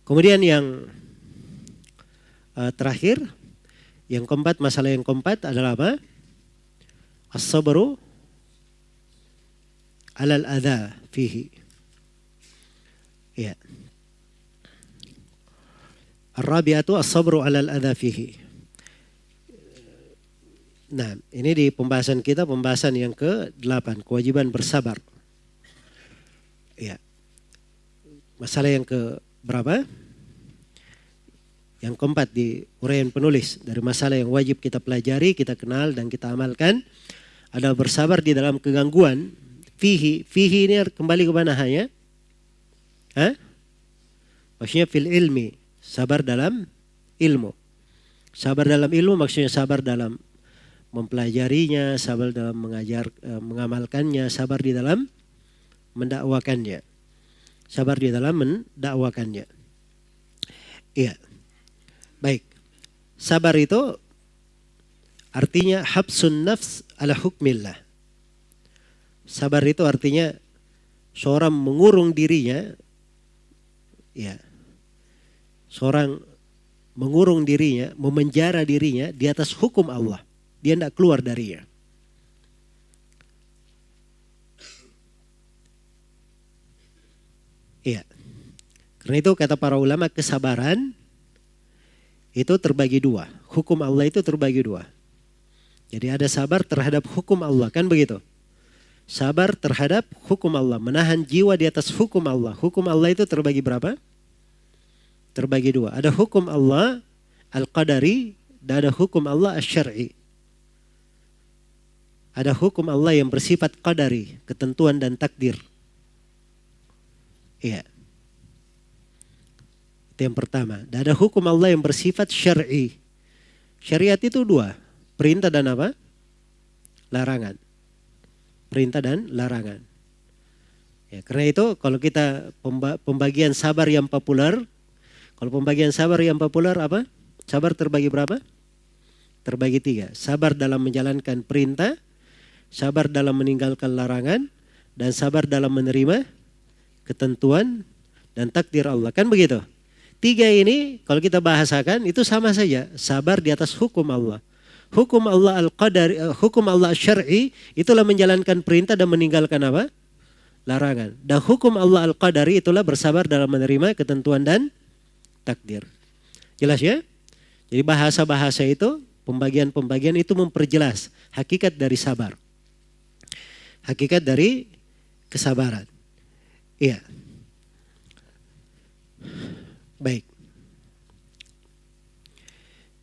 Kemudian yang terakhir, yang keempat, masalah yang keempat adalah apa? As-sabru alal adha fihi. Ya. Ar-rabi'atu as-sabru alal adha fihi. Nah, ini di pembahasan kita, pembahasan yang ke-8, kewajiban bersabar. Ya. Masalah yang ke berapa? Yang keempat di uraian penulis dari masalah yang wajib kita pelajari, kita kenal dan kita amalkan adalah bersabar di dalam kegangguan. Fihi ini kembali ke mana hanya? Maksudnya fil ilmi, sabar dalam ilmu. Sabar dalam ilmu maksudnya sabar dalam mempelajarinya, sabar dalam mengamalkannya, sabar di dalam mendakwakannya. Sabar di dalam mendakwakannya. Iya. Baik. Sabar itu artinya habsun nafs ala hukmillah. Sabar itu artinya seorang mengurung dirinya, ya. Seorang mengurung dirinya, memenjara dirinya di atas hukum Allah. Dia tidak keluar darinya. Iya. Karena itu kata para ulama, kesabaran itu terbagi dua. Hukum Allah itu terbagi dua. Jadi ada sabar terhadap hukum Allah, kan begitu? Sabar terhadap hukum Allah, menahan jiwa di atas hukum Allah. Hukum Allah itu terbagi berapa? Terbagi dua. Ada hukum Allah al-qadari dan ada hukum Allah asy-syar'i. Ada hukum Allah yang bersifat qadari, ketentuan dan takdir. Iya. Itu yang pertama. Dan ada hukum Allah yang bersifat syar'i. Syariat itu dua. Perintah dan apa? Larangan. Perintah dan larangan. Ya, karena itu kalau kita pembagian sabar yang populer, kalau pembagian sabar yang populer apa? Sabar terbagi berapa? Terbagi tiga. Sabar dalam menjalankan perintah, sabar dalam meninggalkan larangan, dan sabar dalam menerima ketentuan dan takdir Allah. Kan begitu? Tiga ini kalau kita bahasakan itu sama saja. Sabar di atas hukum Allah. Hukum Allah al-qadari, hukum Allah syar'i itulah menjalankan perintah dan meninggalkan apa? Larangan. Dan hukum Allah al-qadari itulah bersabar dalam menerima ketentuan dan takdir. Jelas ya? Jadi bahasa-bahasa itu, pembagian-pembagian itu memperjelas hakikat dari sabar. Hakikat dari kesabaran. Iya. Baik.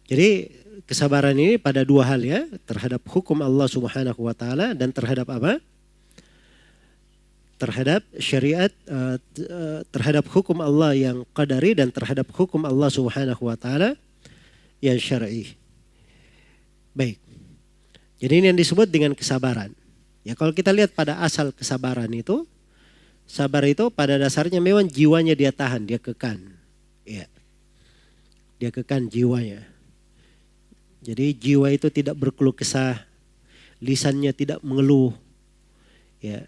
Jadi kesabaran ini pada dua hal ya, terhadap hukum Allah Subhanahu wa taala dan terhadap apa? Terhadap syariat, terhadap hukum Allah yang qadari dan terhadap hukum Allah Subhanahu wa taala yang syar'i. Baik. Jadi ini yang disebut dengan kesabaran. Ya kalau kita lihat pada asal kesabaran itu, sabar itu pada dasarnya memang jiwanya dia tahan, dia kekan. Ya. Dia kekan jiwanya. Jadi jiwa itu tidak berkeluh kesah, lisannya tidak mengeluh. Ya.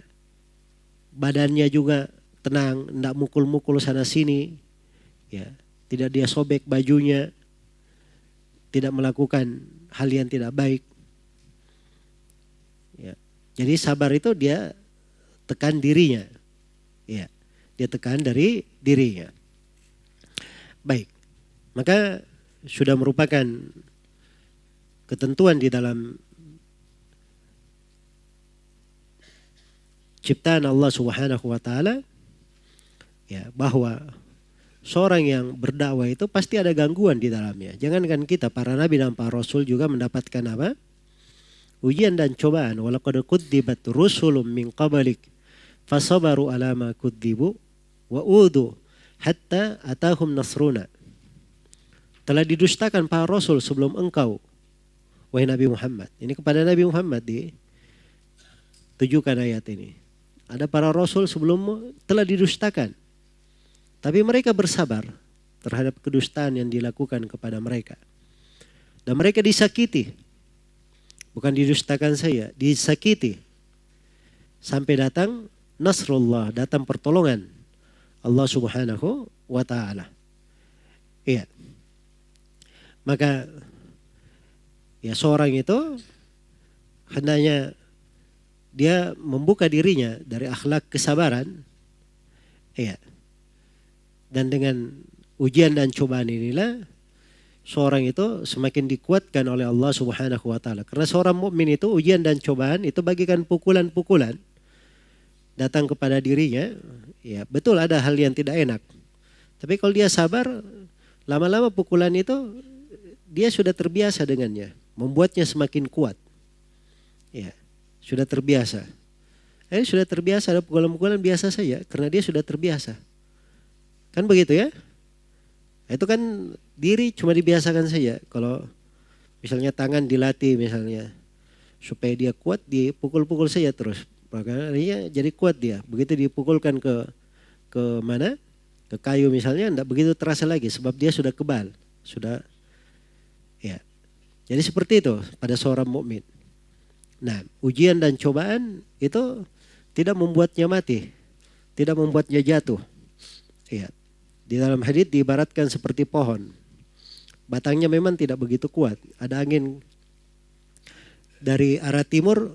Badannya juga tenang, tidak mukul-mukul sana sini. Ya. Tidak dia sobek bajunya, tidak melakukan hal yang tidak baik. Ya. Jadi sabar itu dia tekan dirinya. Ya. Dia tekan dari dirinya. Baik, maka sudah merupakan ketentuan di dalam ciptaan Allah Subhanahu wa taala ya, bahwa seorang yang berdakwah itu pasti ada gangguan di dalamnya. Jangankan kita, para nabi dan para rasul juga mendapatkan apa? Ujian dan cobaan. Walaqad kudzibat rusulun min qablik fasabaru ala ma kudzibu wa udu hatta atahum nasruna. Telah didustakan para rasul sebelum engkau, wahai Nabi Muhammad. Ini kepada Nabi Muhammad ditujukan ayat ini. Ada para rasul sebelummu telah didustakan. Tapi mereka bersabar terhadap kedustaan yang dilakukan kepada mereka. Dan mereka disakiti. Bukan didustakan saya, disakiti. Sampai datang Nasrullah, datang pertolongan Allah Subhanahu wa ta'ala. Iya. Maka ya seorang itu hendaknya dia membuka dirinya dari akhlak kesabaran. Iya. Dan dengan ujian dan cobaan inilah seorang itu semakin dikuatkan oleh Allah Subhanahu wa taala. Karena seorang mukmin itu ujian dan cobaan itu bagikan pukulan-pukulan datang kepada dirinya. Ya, betul ada hal yang tidak enak. Tapi kalau dia sabar, lama-lama pukulan itu dia sudah terbiasa dengannya, membuatnya semakin kuat. Ya, sudah terbiasa. Sudah terbiasa, ada pukulan-pukulan biasa saja karena dia sudah terbiasa. Kan begitu ya? Itu kan diri cuma dibiasakan saja. Kalau misalnya tangan dilatih misalnya supaya dia kuat, dipukul-pukul saja terus. Maka dia jadi kuat dia. Begitu dipukulkan ke mana? Ke kayu misalnya, tidak begitu terasa lagi sebab dia sudah kebal, sudah ya. Jadi seperti itu pada seorang mukmin. Nah, ujian dan cobaan itu tidak membuatnya mati, tidak membuatnya jatuh. Ya. Di dalam hadits diibaratkan seperti pohon. Batangnya memang tidak begitu kuat. Ada angin dari arah timur,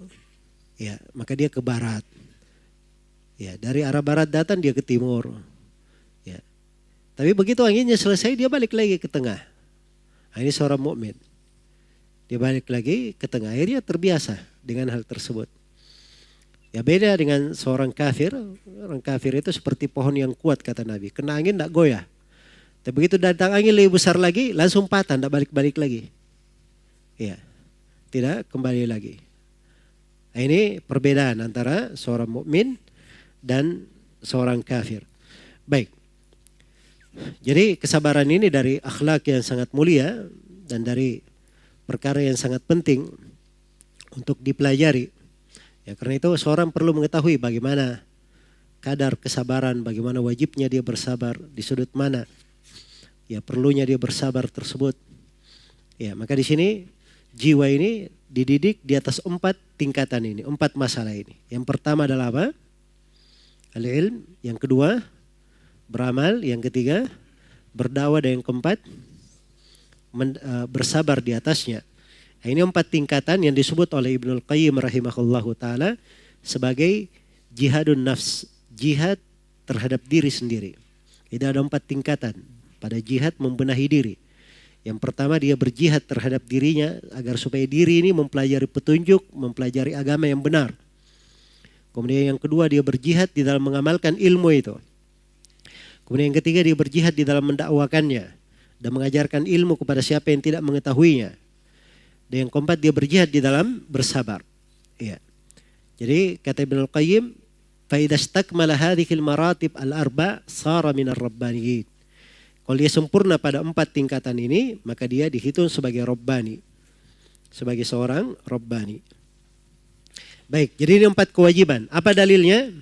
ya, maka dia ke barat. Ya, dari arah barat datang dia ke timur. Ya. Tapi begitu anginnya selesai dia balik lagi ke tengah. Nah, ini seorang mukmin. Dia balik lagi ke tengah. Akhirnya terbiasa dengan hal tersebut. Ya beda dengan seorang kafir. Orang kafir itu seperti pohon yang kuat kata Nabi. Kena angin tidak goyah. Tapi begitu datang angin lebih besar lagi, langsung patah, tidak balik-balik lagi. Ya, tidak kembali lagi. Nah, ini perbedaan antara seorang mukmin dan seorang kafir. Baik. Jadi kesabaran ini dari akhlak yang sangat mulia dan dari perkara yang sangat penting untuk dipelajari. Ya, karena itu seorang perlu mengetahui bagaimana kadar kesabaran, bagaimana wajibnya dia bersabar, di sudut mana ya perlunya dia bersabar tersebut. Ya, maka di sini jiwa ini dididik di atas 4 tingkatan ini, 4 masalah ini. Yang pertama adalah apa? Al-ilm, yang kedua beramal, yang ketiga berdakwah, dan yang keempat bersabar di atasnya. Nah, ini 4 tingkatan yang disebut oleh Ibnul Qayyim rahimahullahu ta'ala sebagai jihadun nafs, jihad terhadap diri sendiri. Jadi ada 4 tingkatan pada jihad membenahi diri. Yang pertama dia berjihad terhadap dirinya agar supaya diri ini mempelajari petunjuk, mempelajari agama yang benar. Kemudian yang kedua dia berjihad di dalam mengamalkan ilmu itu. Kemudian yang ketiga dia berjihad di dalam mendakwakannya dan mengajarkan ilmu kepada siapa yang tidak mengetahuinya. Dan yang keempat dia berjihad di dalam bersabar. Ya. Jadi kata Ibnul Qayyim, fa idza istakmala hadhil maratib al-arba' sara minar rabbaniyin. Kalau dia sempurna pada 4 tingkatan ini, maka dia dihitung sebagai rabbani. Sebagai seorang rabbani. Baik, jadi ini 4 kewajiban. Apa dalilnya?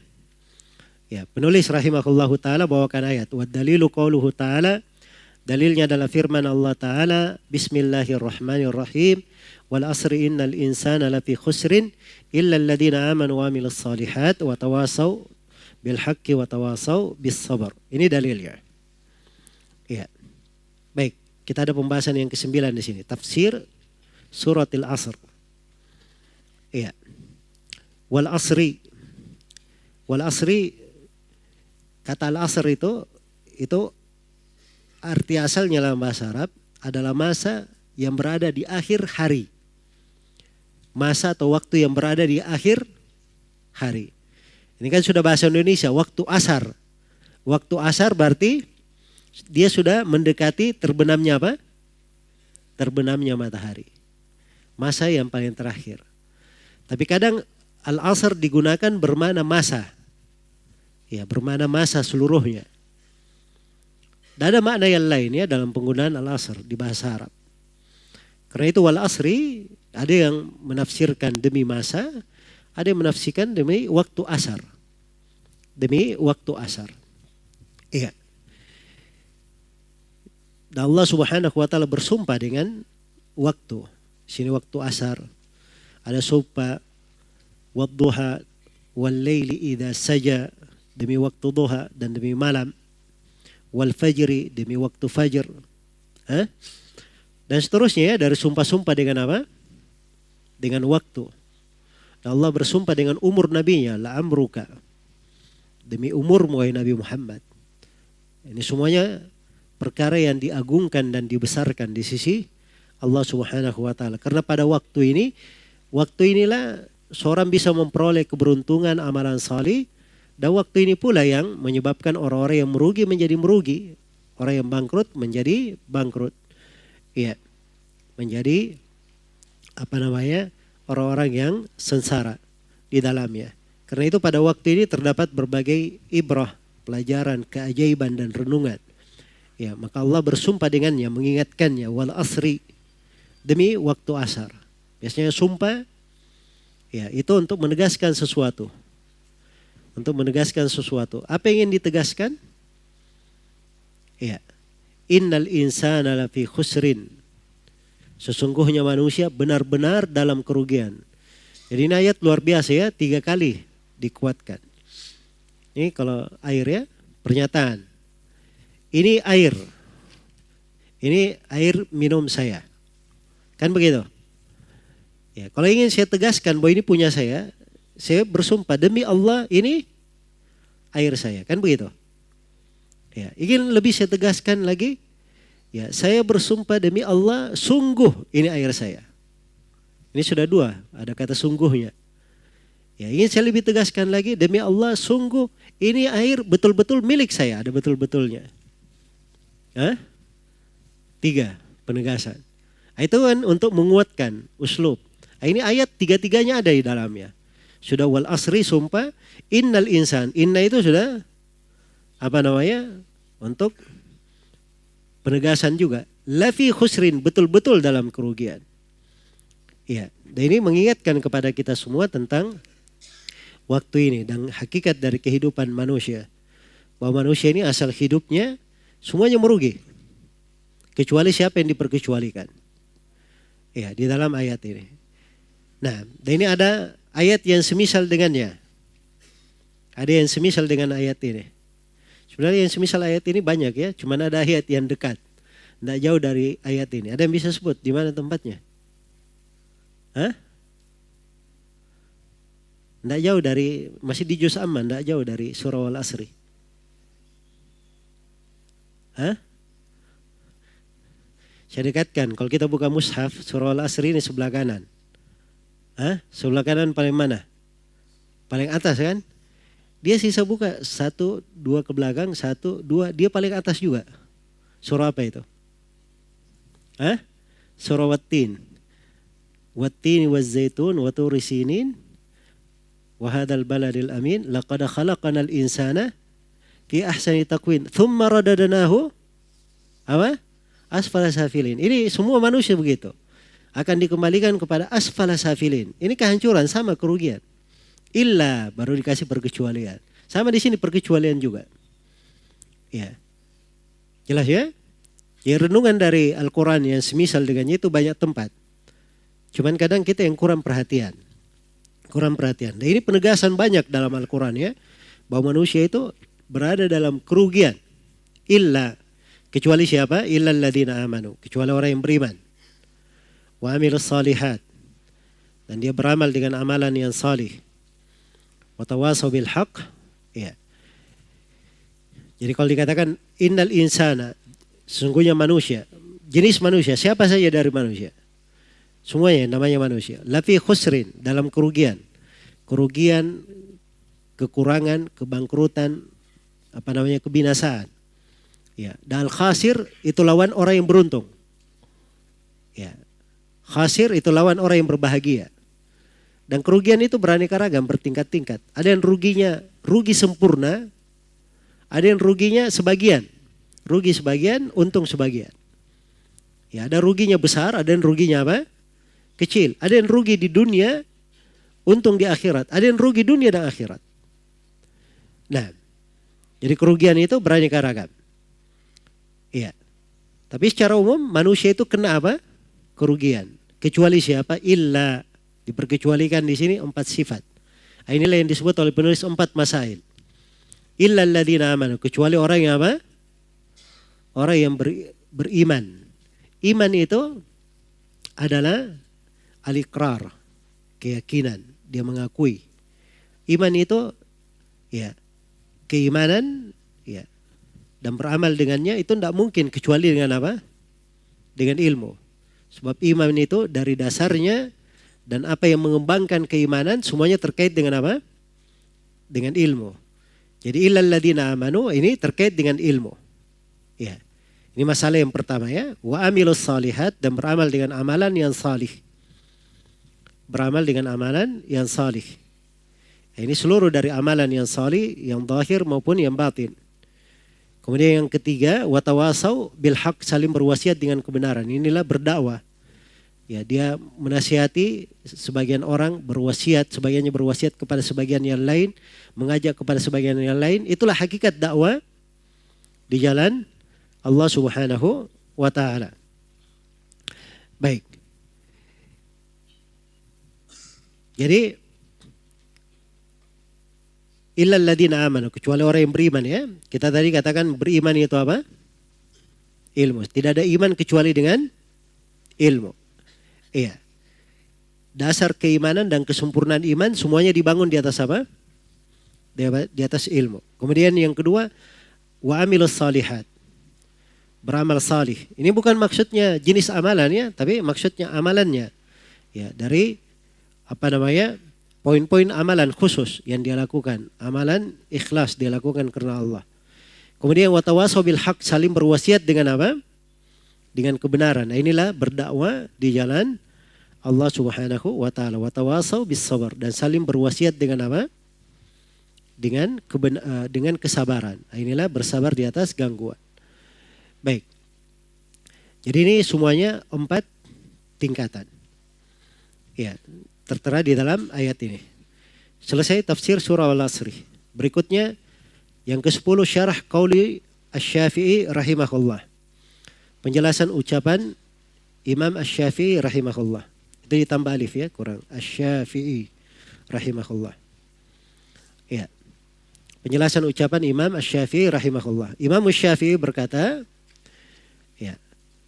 Ya, penulis rahimahullahu taala bawakan ayat. Wa dalilu qauluhu taala, dalilnya adalah firman Allah taala, bismillahirrahmanirrahim. Wal asri innal insana lafi khusrin illa alladhina amanu wa amilus salihat wa tawasaw bil haqqi wa tawasaw bis sabr. Ini dalilnya. Ya. Baik, kita ada pembahasan yang ke-9 di sini, tafsir suratil Asr. Iya. Wal asri. Wal asri, kata al-asr itu arti asalnya dalam bahasa Arab adalah masa yang berada di akhir hari. Masa atau waktu yang berada di akhir hari. Ini kan sudah bahasa Indonesia, waktu asar. Waktu asar berarti dia sudah mendekati terbenamnya apa? Terbenamnya matahari. Masa yang paling terakhir. Tapi kadang al-asr digunakan bermakna masa. Ya, bermakna masa seluruhnya. Dan ada makna yang lain ya dalam penggunaan al-asr di bahasa Arab. Karena itu wal asri ada yang menafsirkan demi masa, ada yang menafsirkan demi waktu asar. Demi waktu asar. Iya. Dan Allah Subhanahu wa taala bersumpah dengan waktu. Sini waktu asar. Ada sumpah wadduha wal laili idza saja, demi waktu duha dan demi malam. Wal fajri, demi waktu fajr. Hah? Dan seterusnya ya, dari sumpah-sumpah dengan apa? Dengan waktu. Allah bersumpah dengan umur nabinya, la amruka. Demi umurmu wahai Nabi Muhammad. Ini semuanya perkara yang diagungkan dan dibesarkan di sisi Allah Subhanahu wa taala. Karena pada waktu inilah seorang bisa memperoleh keberuntungan amalan salih, dan waktu ini pula yang menyebabkan orang-orang yang merugi menjadi merugi, orang yang bangkrut menjadi bangkrut. Iya. Menjadi orang-orang yang sengsara di dalamnya. Karena itu pada waktu ini terdapat berbagai ibrah, pelajaran, keajaiban dan renungan. Ya, maka Allah bersumpah dengannya, mengingatkannya, wal asri, demi waktu asar. Biasanya sumpah ya itu untuk menegaskan sesuatu. Untuk menegaskan sesuatu. Apa yang ingin ditegaskan? Ya. Innal insana lafi khusrin. Sesungguhnya manusia benar-benar dalam kerugian. Jadi ini ayat luar biasa ya, 3 kali dikuatkan. Ini kalau air ya, pernyataan. Ini air. Ini air minum saya. Kan begitu? Ya, kalau ingin saya tegaskan bahwa ini punya saya bersumpah demi Allah ini air saya. Kan begitu? Ya, ingin lebih saya tegaskan lagi, ya, saya bersumpah demi Allah, sungguh ini air saya. Ini sudah 2, ada kata sungguhnya. Ya, ingin saya lebih tegaskan lagi, demi Allah, sungguh ini air betul-betul milik saya, ada betul-betulnya. 3 penegasan. Itu kan untuk menguatkan uslub. Ini ayat 3-tiganya ada di dalamnya. Sudah wal asri sumpah, innal insan. Inna itu sudah untuk penegasan juga. Lafi khusrin, betul-betul dalam kerugian. Ya, dan ini mengingatkan kepada kita semua tentang waktu ini dan hakikat dari kehidupan manusia. Bahwa manusia ini asal hidupnya semuanya merugi. Kecuali siapa yang diperkecualikan. Ya, di dalam ayat ini. Nah, dan ini ada ayat yang semisal dengannya. Ada yang semisal dengan ayat ini. Sebenarnya yang semisal ayat ini banyak ya, cuman ada ayat yang dekat. Tidak jauh dari ayat ini. Ada yang bisa sebut di mana tempatnya? Tidak jauh dari, masih di juz Amman, tidak jauh dari surah Al-Asri. Saya dekatkan, kalau kita buka mushaf, surah Al-Asri ini sebelah kanan. Sebelah kanan paling mana? Paling atas kan? Dia sisa buka 1, 2 ke belakang, 1, 2, dia paling atas juga. Surah apa itu? Surah Wat-Tin. Wat-Tin waz-Zaitun wa Turi Sinin wa hadzal baladil amin laqad khalaqnal insana fi ahsani taqwim thumma radadnahu asfala safilin. Ini semua manusia begitu. Akan dikembalikan kepada asfala safilin. Ini kehancuran sama kerugian. Illa baru dikasih perkecualian. Sama di sini perkecualian juga. Ya. Jelas ya? Ya, renungan dari Al-Quran yang semisal dengannya itu banyak tempat. Cuman kadang kita yang kurang perhatian. Kurang perhatian. Dan ini penegasan banyak dalam Al-Quran ya. Bahwa manusia itu berada dalam kerugian. Illa. Kecuali siapa? Illa alladhina amanu. Kecuali orang yang beriman. Wa amilus salihat. Dan dia beramal dengan amalan yang salih. Wa tawasaw bil haqq. Ya. Jadi kalau dikatakan innal insana, sesungguhnya manusia, jenis manusia, siapa saja dari manusia. Semuanya namanya manusia. Lafi khusrin, dalam kerugian. Kerugian, kekurangan, kebangkrutan, kebinasaan. Ya, dan khasir itu lawan orang yang beruntung. Ya. Khasir itu lawan orang yang berbahagia. Dan kerugian itu beraneka ragam, bertingkat-tingkat. Ada yang ruginya rugi sempurna, ada yang ruginya sebagian. Rugi sebagian, untung sebagian. Ya, ada ruginya besar, ada yang ruginya kecil. Ada yang rugi di dunia, untung di akhirat. Ada yang rugi dunia dan akhirat. Nah, jadi kerugian itu beraneka ragam. Iya. Tapi secara umum manusia itu kena kerugian. Kecuali siapa? Illa. Diperkecualikan di sini 4 sifat. Inilah yang disebut oleh penulis 4 masail. Illa alladziina amanu. Kecuali orang yang Orang yang beriman. Iman itu adalah al-iqrar, keyakinan, dia mengakui. Iman itu ya keimanan ya, dan beramal dengannya itu tidak mungkin kecuali dengan apa? Dengan ilmu. Sebab iman itu dari dasarnya dan apa yang mengembangkan keimanan semuanya terkait dengan apa? Dengan ilmu. Jadi illal ladzina amanu ini terkait dengan ilmu. Ya. Ini masalah yang pertama ya. Wa amilus salihat, dan beramal dengan amalan yang salih. Beramal dengan amalan yang salih. Ya, ini seluruh dari amalan yang salih, yang zahir maupun yang batin. Kemudian yang ketiga, watawasau bil haq, saling berwasiat dengan kebenaran. Inilah berdakwah. Ya, dia menasihati sebagian orang, berwasiat, sebagiannya berwasiat kepada sebagian yang lain, mengajak kepada sebagian yang lain. Itulah hakikat dakwah di jalan Allah Subhanahu wa taala. Baik. Jadi illal ladzina amanu, kecuali orang yang beriman ya. Kita tadi katakan beriman itu apa? Ilmu. Tidak ada iman kecuali dengan ilmu. Iya. Dasar keimanan dan kesempurnaan iman semuanya dibangun di atas apa? Di atas ilmu. Kemudian yang kedua, wa amilus salihat. Beramal salih. Ini bukan maksudnya jenis amalannya, tapi maksudnya amalannya. Ya, dari apa namanya? Poin-poin amalan khusus yang dia lakukan. Amalan ikhlas dia lakukan karena Allah. Kemudian watawasau bil haq, saling berwasiat dengan apa? Dengan kebenaran. Nah, inilah berdakwah di jalan Allah Subhanahu wa taala. Watawasau bis sabar, dan saling berwasiat dengan apa? Dengan kesabaran. Nah, inilah bersabar di atas gangguan. Baik. Jadi ini semuanya 4 tingkatan. Ya, tertera di dalam ayat ini. Selesai tafsir surah Al-Asri. Berikutnya yang ke-10 syarah qauli Asy-Syafi'i rahimahullah. Penjelasan ucapan Imam Asy-Syafi'i rahimahullah. Itu ditambah alif ya, kurang. Asy-Syafi'i rahimahullah. Ya. Penjelasan ucapan Imam Asy-Syafi'i rahimahullah. Imam Asy-Syafi'i berkata, ya.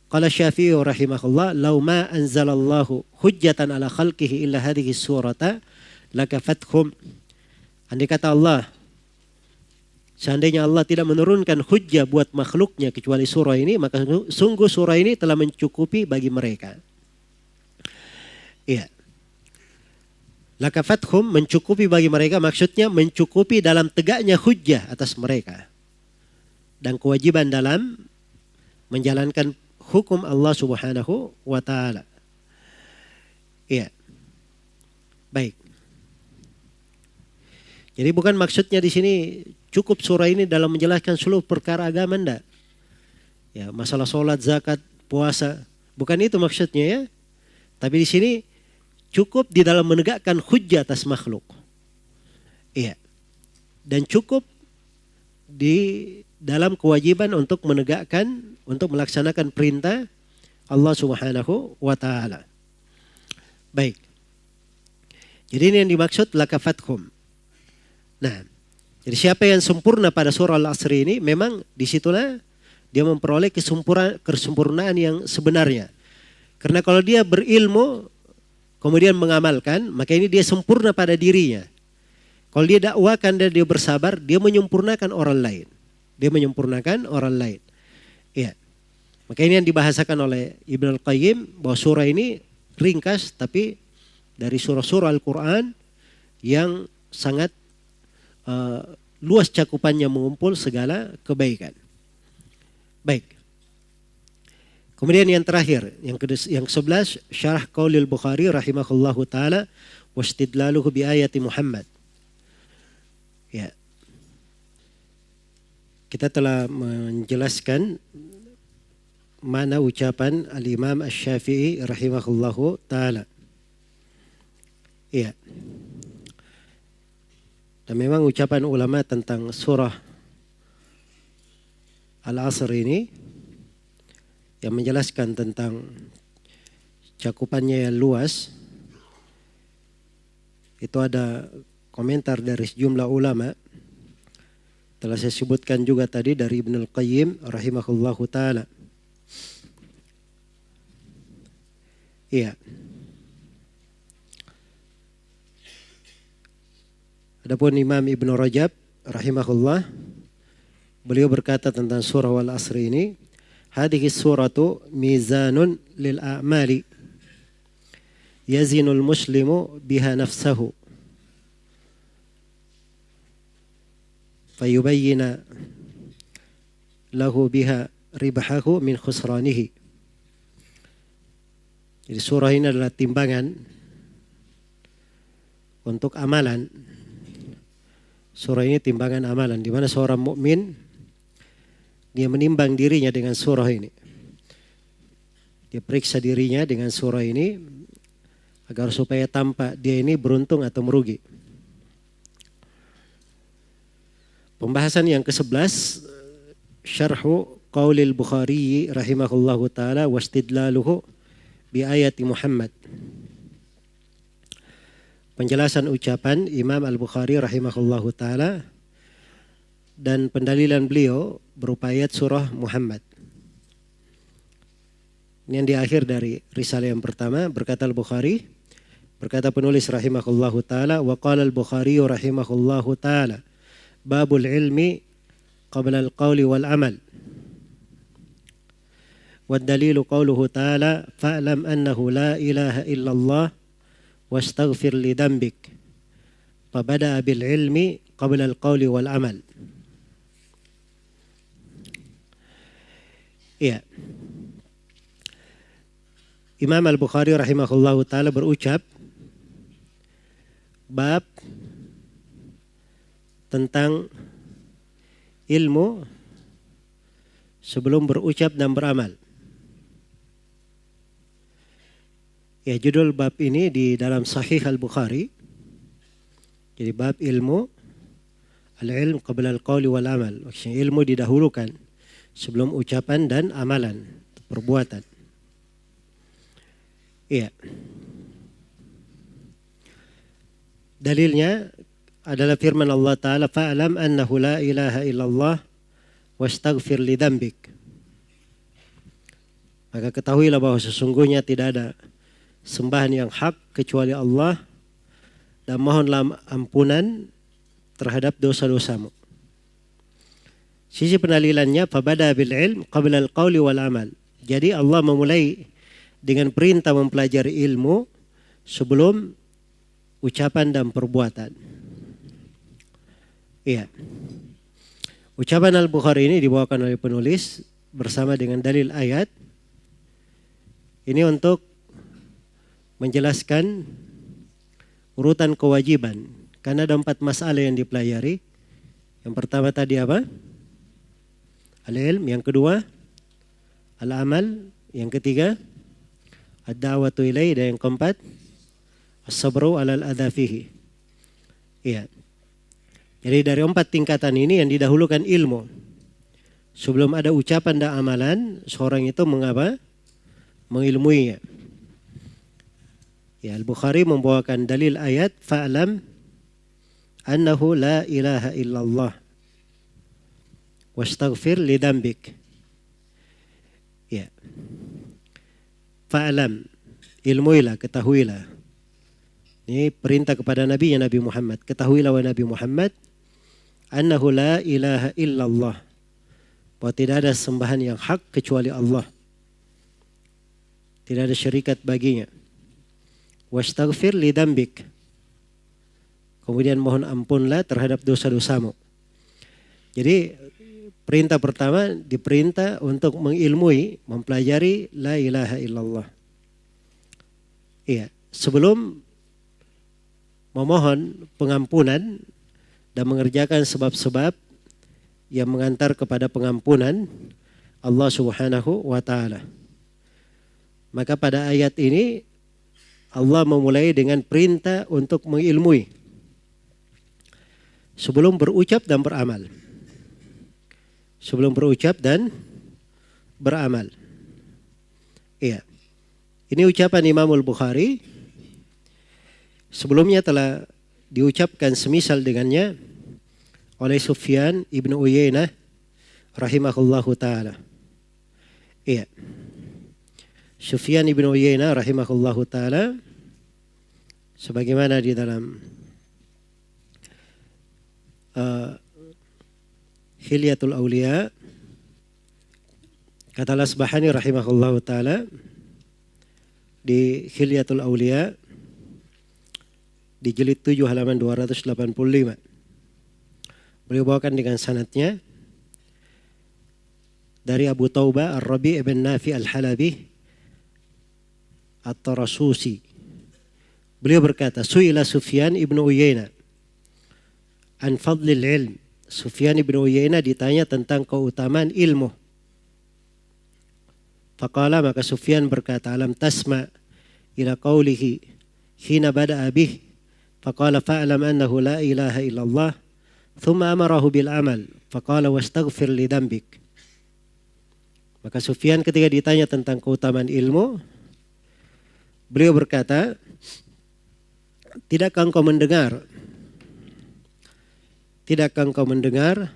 Qala Syafi'i rahimahullah, "Law ma anzalallahu hujjatan ala khalqihi illa hadhihi surata lakafathum." Andai kata Allah, seandainya Allah tidak menurunkan hujjah buat makhluknya kecuali surah ini, maka sungguh surah ini telah mencukupi bagi mereka. Iya. Lakafathum, mencukupi bagi mereka, maksudnya mencukupi dalam tegaknya hujjah atas mereka. Dan kewajiban dalam menjalankan hukum Allah Subhanahu wa taala. Iya. Baik. Jadi bukan maksudnya di sini cukup surah ini dalam menjelaskan seluruh perkara agama, enggak. Ya, masalah sholat, zakat, puasa, bukan itu maksudnya ya. Tapi di sini cukup di dalam menegakkan hujjah atas makhluk. Iya. Dan cukup di dalam kewajiban untuk menegakkan, untuk melaksanakan perintah Allah Subhanahu wa taala. Baik. Jadi ini yang dimaksud lakafathum. Nah, jadi siapa yang sempurna pada surah Al-Asri ini, memang disitulah dia memperoleh kesempurnaan yang sebenarnya. Karena kalau dia berilmu kemudian mengamalkan, maka ini dia sempurna pada dirinya. Kalau dia dakwakan dan dia bersabar, dia menyempurnakan orang lain. Dia menyempurnakan orang lain. Ya. Maka ini yang dibahasakan oleh Ibnu Al-Qayyim, bahwa surah ini ringkas tapi dari surah-surah Al-Quran yang sangat luas cakupannya, mengumpul segala kebaikan. Baik. Kemudian yang terakhir, yang ke-11, syarah qaulil Bukhari rahimahullahu taala wastidlaluhu bi ayati Muhammad. Ya. Kita telah menjelaskan mana ucapan Al-Imam Asy-Syafi'i rahimahullahu taala. Iya. Dan memang ucapan ulama tentang surah Al-Asr ini yang menjelaskan tentang cakupannya yang luas, itu ada komentar dari sejumlah ulama. Telah saya sebutkan juga tadi dari Ibnu Al-Qayyim rahimahullahu taala. Iya. Adapun Imam Ibnu Rajab rahimahullah, beliau berkata tentang surah Wal Asri ini, hadhihi suratu mizanun lil a'mali yazinul muslimu biha nafsahu fayubayyina lahu biha ribahahu min khusranihi. Jadi surah ini adalah timbangan untuk amalan. Surah ini timbangan amalan, di mana seorang mukmin dia menimbang dirinya dengan surah ini. Dia periksa dirinya dengan surah ini agar supaya tampak dia ini beruntung atau merugi. Pembahasan yang ke-11, syarhu qaulil Bukhari rahimahullahu taala wastidlaluhu bi ayati Muhammad. Penjelasan ucapan Imam Al-Bukhari rahimahullahu taala dan pendalilan beliau berupa ayat surah Muhammad. Ini yang di akhir dari risalah yang pertama. Berkata Al-Bukhari, berkata penulis rahimahullahu taala, wa qala Al-Bukhari rahimahullahu taala, babul ilmi qabla al-qawli wal amal. Wa dalilu qawluhu taala, fa'lam annahu la ilaha illallah wastaghfir li dhanbik. Fabada'a bil ilmi qabla al-qawli wal amal. Iya. Imam Al-Bukhari rahimahullahu taala berucap bab tentang ilmu sebelum berucap dan beramal. Ya, judul bab ini di dalam Sahih Al-Bukhari. Jadi bab ilmu, al-ilm qabla al-qawli wal amal. Maksudnya ilmu didahulukan sebelum ucapan dan amalan, perbuatan. Iya. Dalilnya adalah firman Allah Ta'ala, fa'alam annahu la ilaha illallah wastaghfir li dhanbik. Maka ketahuilah bahwa sesungguhnya tidak ada sembahan yang hak kecuali Allah, dan mohonlah ampunan terhadap dosa-dosamu. Sisi pendalilannya, fabada bil ilm qabla al-qawli wal amal. Jadi Allah memulai dengan perintah mempelajari ilmu sebelum ucapan dan perbuatan. Iya. Ucapan Al-Bukhari ini dibawakan oleh penulis bersama dengan dalil ayat. Ini untuk menjelaskan urutan kewajiban. Karena ada 4 masalah yang dipelajari. Yang pertama tadi apa? Al-ilm. Yang kedua, al-amal. Yang ketiga, ad-da'watu ilaihi. Dan yang keempat, as-sabru alal adha fihi. Iya. Jadi dari 4 tingkatan ini yang didahulukan ilmu. Sebelum ada ucapan dan amalan, seorang itu mengapa? Mengilmuinya. Ya, Al-Bukhari membawakan dalil ayat, fa'lam annahu la ilaha illallah wastaghfir li dhanbik. Ya. Fa'lam, ilmuilah, ketahuilah. Ini perintah kepada Nabi Muhammad. Ketahuilah wahai Nabi Muhammad, annahu la ilaha illallah, bahwa tidak ada sembahan yang hak kecuali Allah. Tidak ada syarikat baginya. Wastaghfir li dhanbik. Kemudian mohon ampunlah terhadap dosa-dosamu. Jadi perintah pertama diperintah untuk mengilmui, mempelajari la ilaha illallah. Iya, sebelum memohon pengampunan dan mengerjakan sebab-sebab yang mengantar kepada pengampunan Allah Subhanahu wa taala. Maka pada ayat ini Allah memulai dengan perintah untuk mengilmui sebelum berucap dan beramal. Sebelum berucap dan beramal. Iya. Ini ucapan Imam Al-Bukhari. Sebelumnya telah diucapkan semisal dengannya oleh Sufyan ibn Uyainah rahimahullahu ta'ala. Iya. Sufyan ibn Uyainah rahimahullahu taala sebagaimana di dalam Hilyatul Auliya, kata Al-Asbahani rahimahullahu taala di Hilyatul Auliya di jilid 7 halaman 285. Beliau bawakan dengan sanadnya dari Abu Taubah Ar-Rabi' ibn Nafi Al-Halabi At-Tarasusi. Beliau berkata, Su'ila Sufyan ibn Uyainah an fadlil ilm. Sufyan ibn Uyainah ditanya tentang keutamaan ilmu. Faqala, maka Sufyan berkata, alam tasma ila qawlihi hina bada'a bih. Faqala fa'alam annahu la ilaha illallah. Thumma amarahu bil amal. Faqala wastaghfir li dhanbik. Maka Sufyan ketika ditanya tentang keutamaan ilmu, beliau berkata, tidakkah engkau mendengar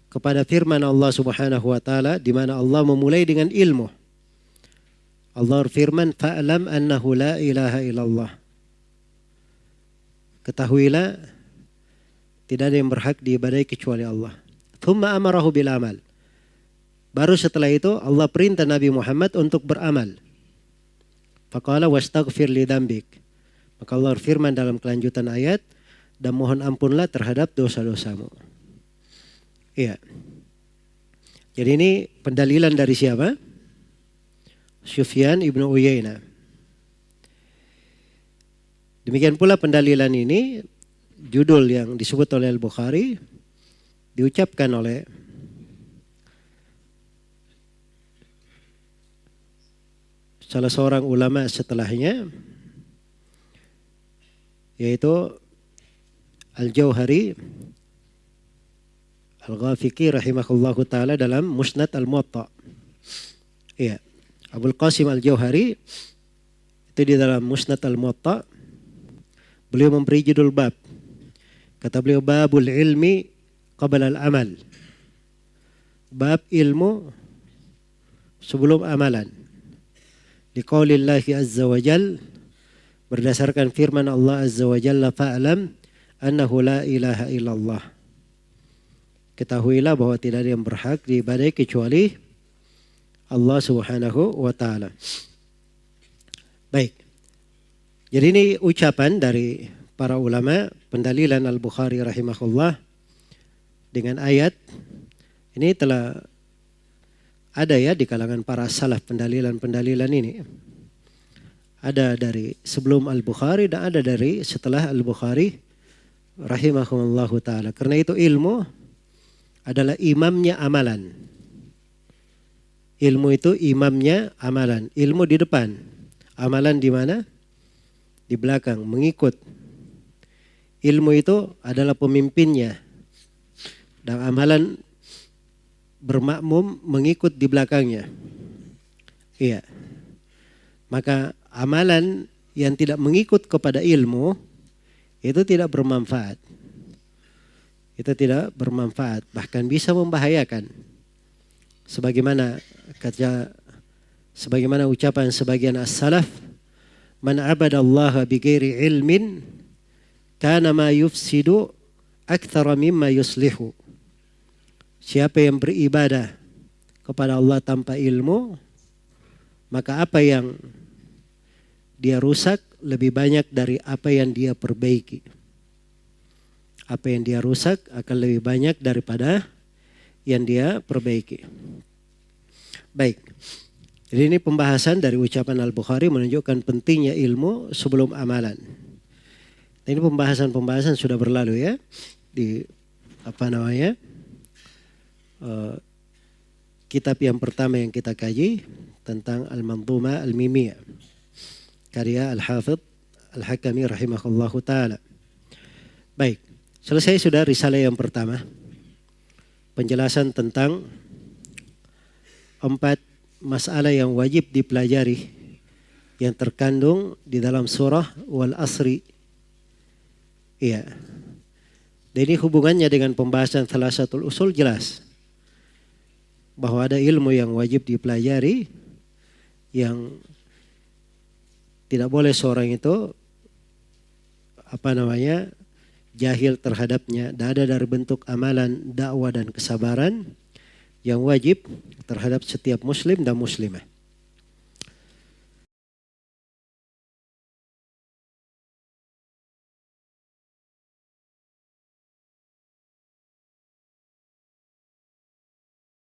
kepada firman Allah Subhanahu wa taala di mana Allah memulai dengan ilmu. Allah berfirman, fa'lam annahu la ilaha illallah. Ketahuilah tidak ada yang berhak diibadahi kecuali Allah. Thumma amarahu bil amal. Baru setelah itu Allah perintah Nabi Muhammad untuk beramal. Faqala wastaghfir li dzambik. Maka Allah berfirman dalam kelanjutan ayat, dan mohon ampunlah terhadap dosa-dosamu. Iya. Jadi ini pendalilan dari siapa? Sufyan ibn Uyainah. Demikian pula pendalilan ini, judul yang disebut oleh Al-Bukhari diucapkan oleh salah seorang ulama setelahnya, yaitu Al-Jauhari Al-Ghafiqi rahimahullahu ta'ala dalam Musnad Al-Muwatta. Iya, Abul Qasim Al-Jauhari itu di dalam Musnad Al-Muwatta, beliau memberi judul bab. Kata beliau, babul ilmi qabla al-amal. Bab ilmu sebelum amalan. Liqaulillahi azza wa jal, berdasarkan firman Allah azza wa jalla, fa'lam annahu la ilaha illallah. Ketahuilah bahwa tidak ada yang berhak diibadahi kecuali Allah Subhanahu wa taala. Baik. Jadi ini ucapan dari para ulama, pendalilan Al-Bukhari rahimahullah dengan ayat ini telah ada ya di kalangan para salaf pendalilan-pendalilan ini. Ada dari sebelum Al-Bukhari dan ada dari setelah Al-Bukhari rahimahullahu ta'ala. Karena itu ilmu adalah imamnya amalan. Ilmu itu imamnya amalan. Ilmu di depan. Amalan di mana? Di belakang, mengikut. Ilmu itu adalah pemimpinnya. Dan amalan bermakmum mengikut di belakangnya. Iya. Maka amalan yang tidak mengikut kepada ilmu itu tidak bermanfaat. Itu tidak bermanfaat, bahkan bisa membahayakan. Sebagaimana ucapan sebagian as-salaf, man abadallaha bighairi ilmin kana ma yufsidu aktsara mimma yuslihu. Siapa yang beribadah kepada Allah tanpa ilmu, maka apa yang dia rusak lebih banyak dari apa yang dia perbaiki. Apa yang dia rusak akan lebih banyak daripada yang dia perbaiki. Baik. Jadi ini pembahasan dari ucapan Al-Bukhari menunjukkan pentingnya ilmu sebelum amalan. Ini pembahasan sudah berlalu ya di kitab yang pertama yang kita kaji tentang Al-Manzumah Al-Mimiyah karya Al-Hafidh Al-Hakami rahimahullahu ta'ala. Baik, selesai sudah risalah yang pertama. Penjelasan tentang 4 masalah yang wajib dipelajari yang terkandung di dalam surah Wal Asri. Iya. Dan ini hubungannya dengan pembahasan Thalathatul Usul jelas. Bahwa ada ilmu yang wajib dipelajari yang tidak boleh seorang itu jahil terhadapnya. Dan ada dari bentuk amalan dakwah dan kesabaran yang wajib terhadap setiap muslim dan muslimah.